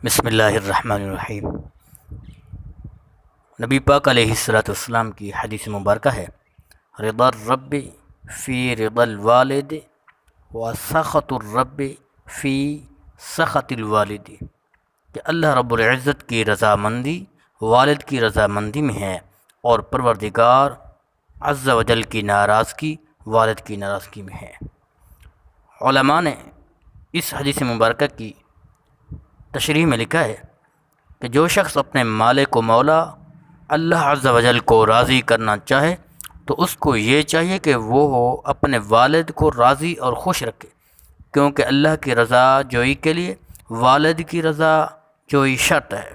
بسم اللہ الرحمن الرحیم۔ نبی پاک علیہ السلام کی حدیث مبارکہ ہے، رضا الرب فی رضا الوالد و سخط الرب فی سخط الوالد، کہ اللہ رب العزت کی رضامندی والد کی رضامندی میں ہے، اور پروردگار عز و جل کی ناراضگی والد کی ناراضگی میں ہے۔ علماء نے اس حدیث مبارکہ کی تشریح میں لکھا ہے کہ جو شخص اپنے مالک و مولا اللہ عز و جل کو راضی کرنا چاہے تو اس کو یہ چاہیے کہ وہ اپنے والد کو راضی اور خوش رکھے، کیونکہ اللہ کی رضا جوئی کے لیے والد کی رضا جوئی شرط ہے۔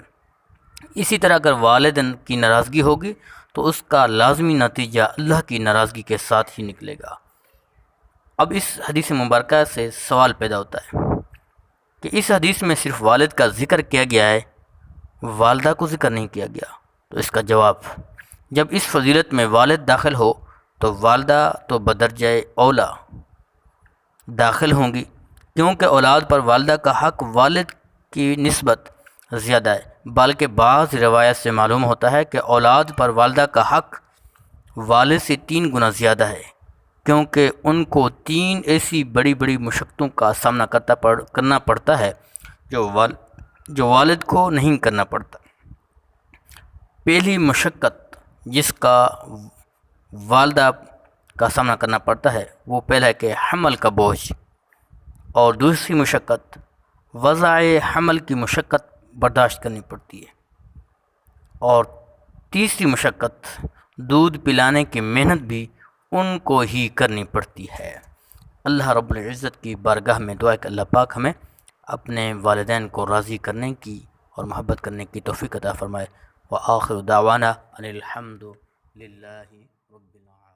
اسی طرح اگر والدین کی ناراضگی ہوگی تو اس کا لازمی نتیجہ اللہ کی ناراضگی کے ساتھ ہی نکلے گا۔ اب اس حدیث مبارکہ سے سوال پیدا ہوتا ہے کہ اس حدیث میں صرف والد کا ذکر کیا گیا ہے، والدہ کو ذکر نہیں کیا گیا۔ تو اس کا جواب، جب اس فضیلت میں والد داخل ہو تو والدہ تو بدرجہ اولا داخل ہوں گی، کیونکہ اولاد پر والدہ کا حق والد کی نسبت زیادہ ہے، بلکہ بعض روایت سے معلوم ہوتا ہے کہ اولاد پر والدہ کا حق والد سے 3 گنا زیادہ ہے، کیونکہ ان کو 3 ایسی بڑی بڑی مشقتوں کا سامنا کرنا پڑتا ہے جو والد کو نہیں کرنا پڑتا۔ پہلی مشقت جس کا والدہ کا سامنا کرنا پڑتا ہے وہ پہلا ہے کہ حمل کا بوجھ، اور دوسری مشقت وضع حمل کی مشقت برداشت کرنی پڑتی ہے، اور تیسری مشقت دودھ پلانے کی محنت بھی ان کو ہی کرنی پڑتی ہے۔ اللہ رب العزت کی بارگاہ میں دعا ہے کہ اللہ پاک ہمیں اپنے والدین کو راضی کرنے کی اور محبت کرنے کی توفیق عطا فرمائے۔ وآخر دعوانا ان الحمد للہ رب العالمین۔